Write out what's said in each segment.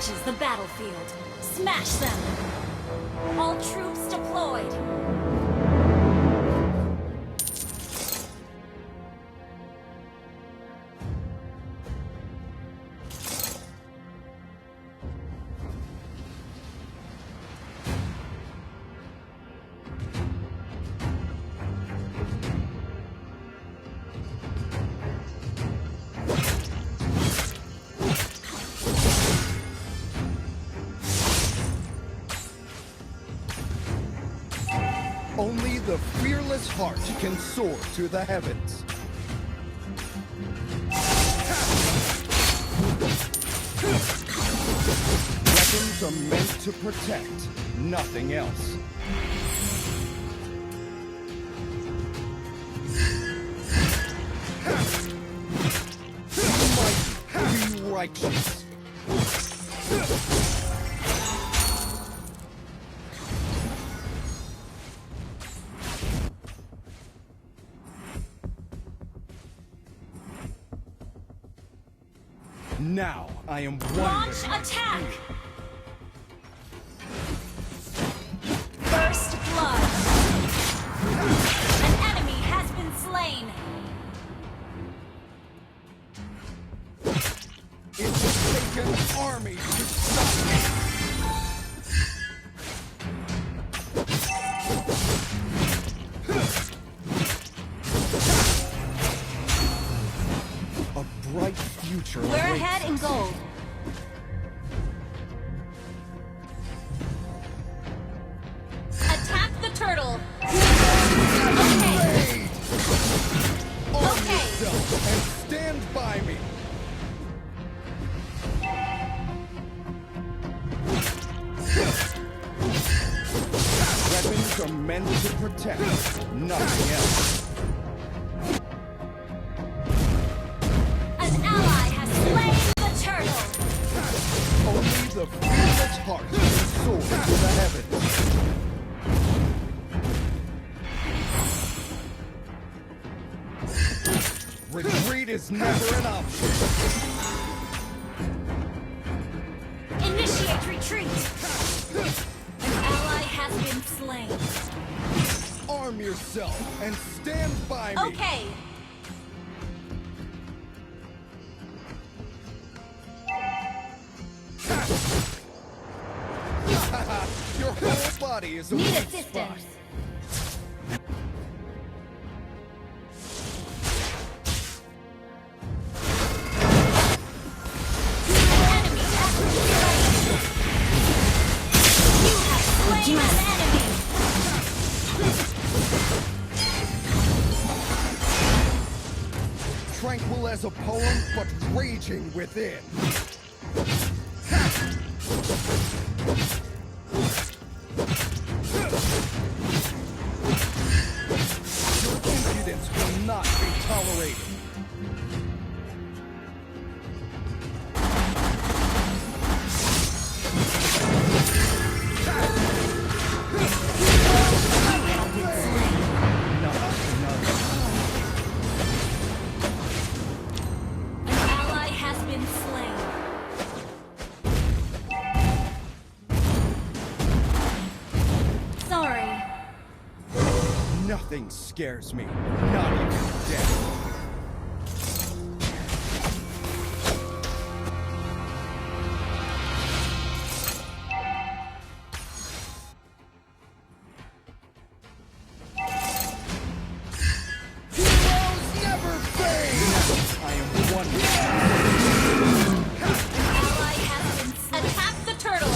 reaches the battlefield. Smash them! All troops deployed! Only the fearless heart can soar to the heavens. Weapons are meant to protect, nothing else. Be mighty, be righteous. Now I am Launch wondering. attack! First blood! An enemy has been slain! It will take an army to stop me. A bright future We're awaits ahead in us. gold. Attack the turtle! Okay, Raid! Arm Okay. yourself and stand by me. Weapons are meant to protect, nothing else. an ally has slain the turtle! Only the fearless heart can soar to the heavens. Retreat is never an option. Initiate retreat! An ally has been slain. Arm yourself and stand by me. Okay, Your whole body is a need weak assistance. spot. Enemy has been slain. You have slain an enemy. Tranquil as a poem, but raging within. Your impudence will not be tolerated. An ally has been slain. Sorry. Nothing scares me, not even death. Heroes never fade! I am one. Ally has been slain. Attack the turtle.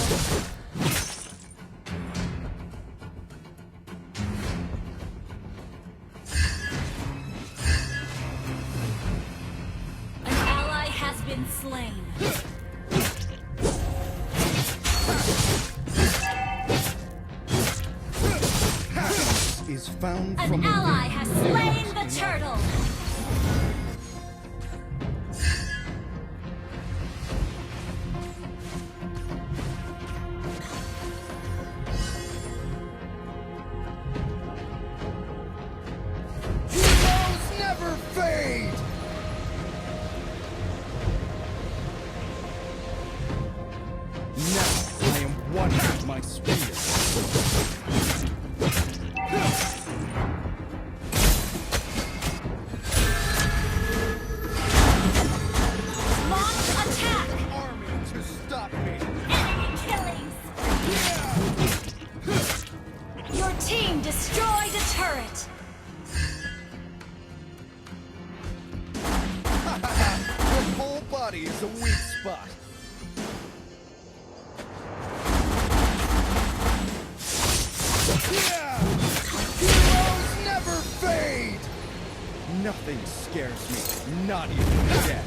An ally has been slain. Is found An from ally within. has slain the turtle. Heroes never fade! Your team destroyed a turret. Your whole body is a weak spot. Yeah! Heroes never fade! Nothing scares me, not even death.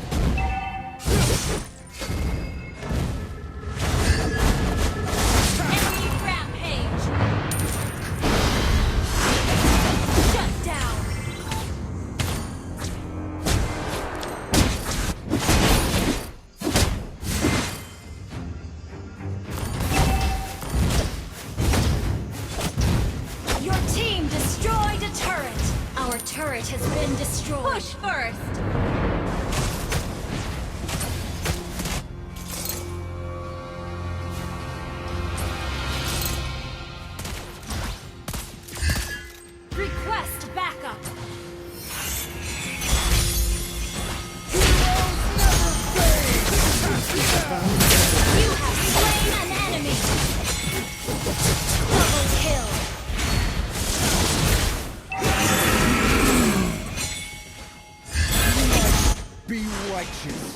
Enemy rampage. Shut down. Your team destroyed a turret. Our turret has been destroyed. Push first. Request backup. You have slain an enemy. Double kill. Be righteous.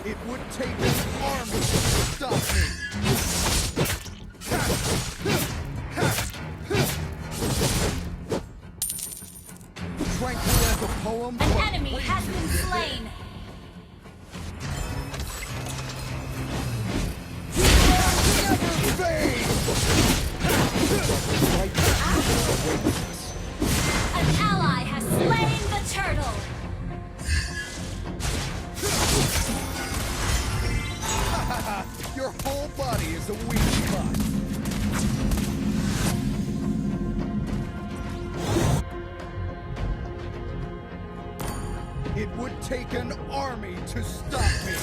It would take an army to stop me. Tranquil as a poem. An but enemy has been slain. never fade. Righteousness awaits us. An ally has slain the turtle. Your whole body is a weak spot. It would take an army to stop me.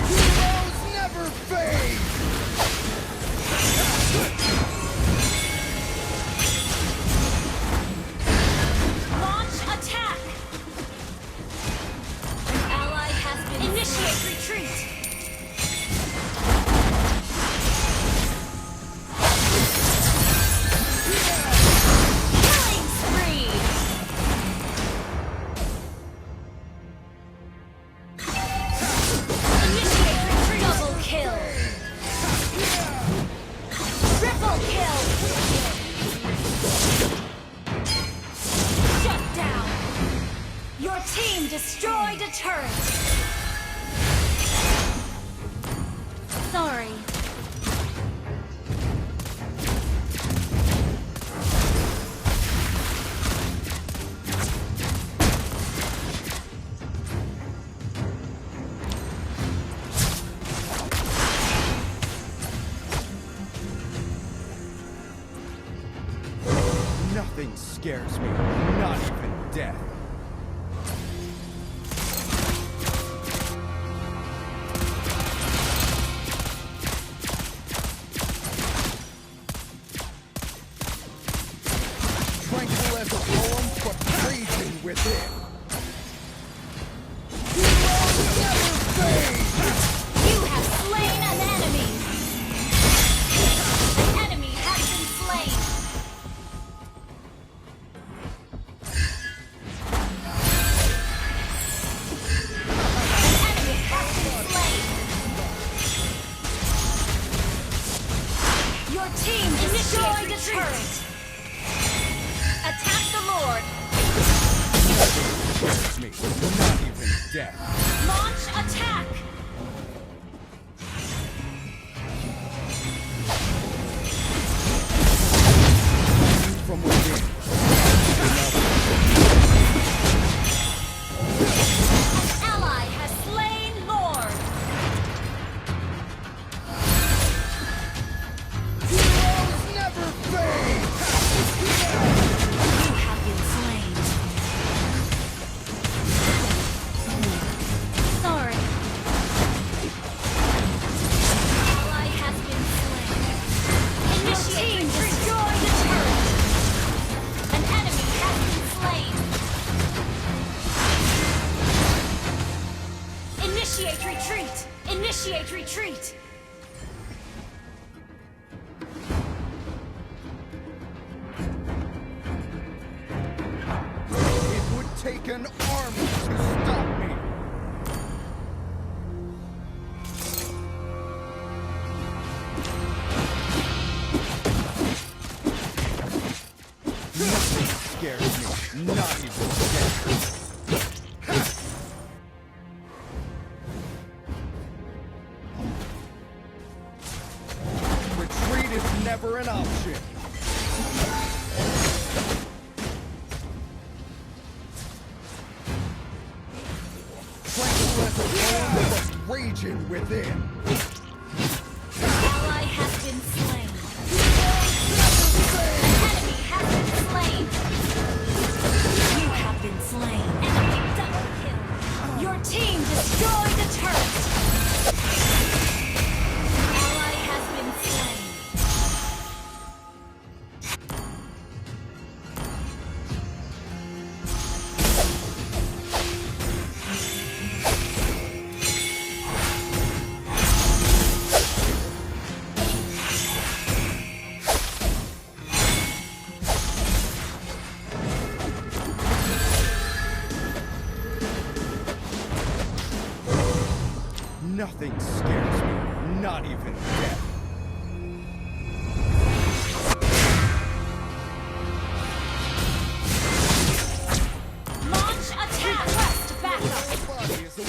Heroes never fade. Launch attack. An ally has been initiate retreat. Killing spree. Initiate retreat. Double kill. Triple kill. Shut down. Your team destroyed a turret. Sorry. Nothing scares me, not even death. Tranquil as a poem, but raging within. Heroes never fade! You have slain an enemy. An enemy has been slain. An enemy has been slain. Your team destroyed a turret. Attack the Lord. Scares me, not even death. Launch attack. From within. An ally has slain Lord. Heroes never fade! You have been slain. Sorry. Initiate retreat! Initiate retreat! It would take an army to stop me. Nothing scares me, not even death. Retreat is never an option. Tranquil as a flame, but raging within. Ally has been slain. Enemy has been slain. You have been slain. Enemy double kill. Your team destroyed the turret. Ally has been slain. Nothing scares me, not even death. Launch attack. Request backup. Body is a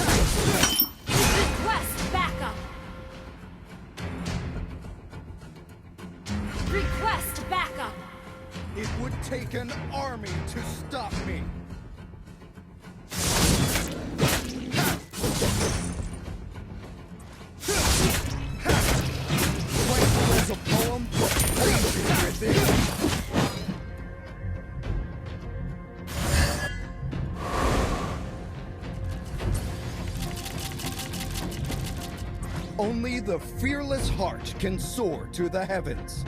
Request backup. Request backup. It would take an army to stop me. Tranquil as a poem, raging within. Only the fearless heart can soar to the heavens.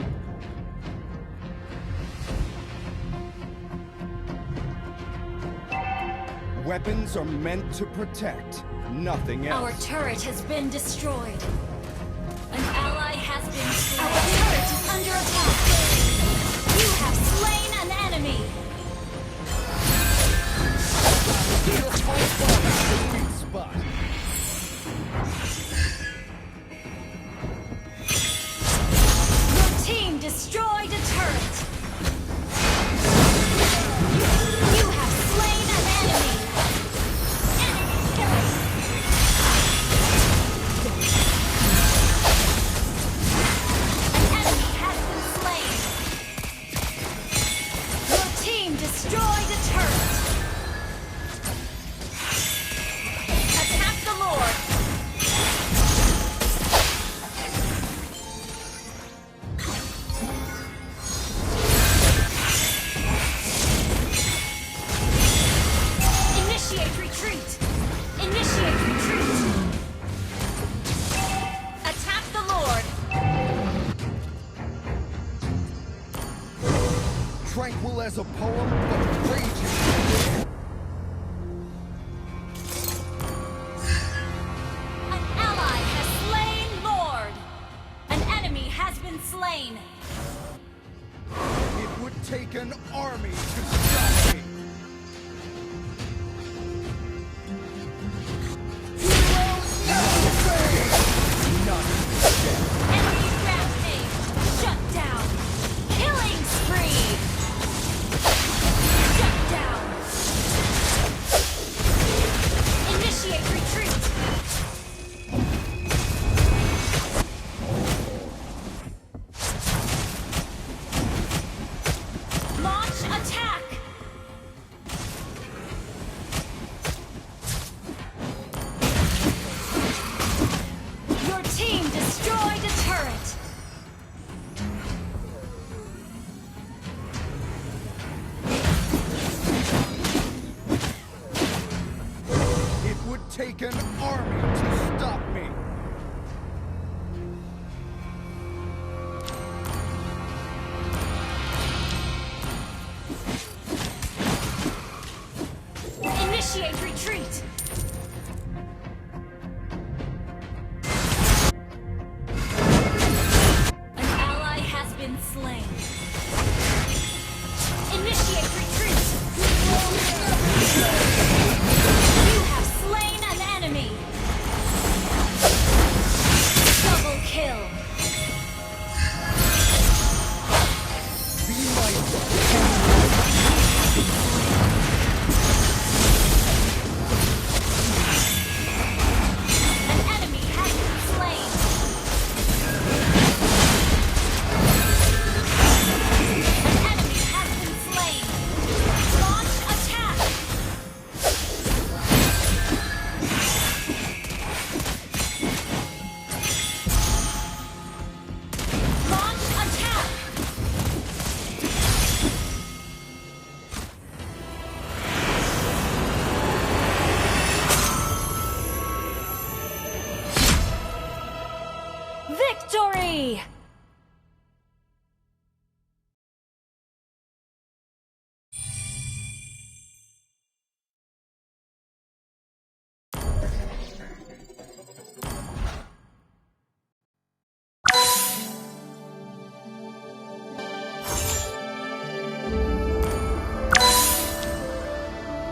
Weapons are meant to protect, nothing Our else. turret has been destroyed. An ally has been slain. Our turret is under attack. You have slain an enemy. Your whole body is a weak spot. Your team destroyed a turret. You have slain an enemy. Enemy killing. An enemy has been slain. Your team destroyed a turret. Attack the Lord. Initiate retreat! Initiate retreat! Attack the Lord! Tranquil as a poem, but raging within. An ally has slain Lord! An enemy has been slain! It would take an army to stop me. Not even death. Enemy rampage! Shut down! Killing spree! Shut down! Initiate retreat! Launch attack! Your team destroyed a turret! It would take an army to stop me. Initiate retreat! slain. Initiate retreat. You have slain an enemy. Double kill. Be mighty. An enemy has been slain. An enemy has been slain. Launch attack. Launch attack. Victory!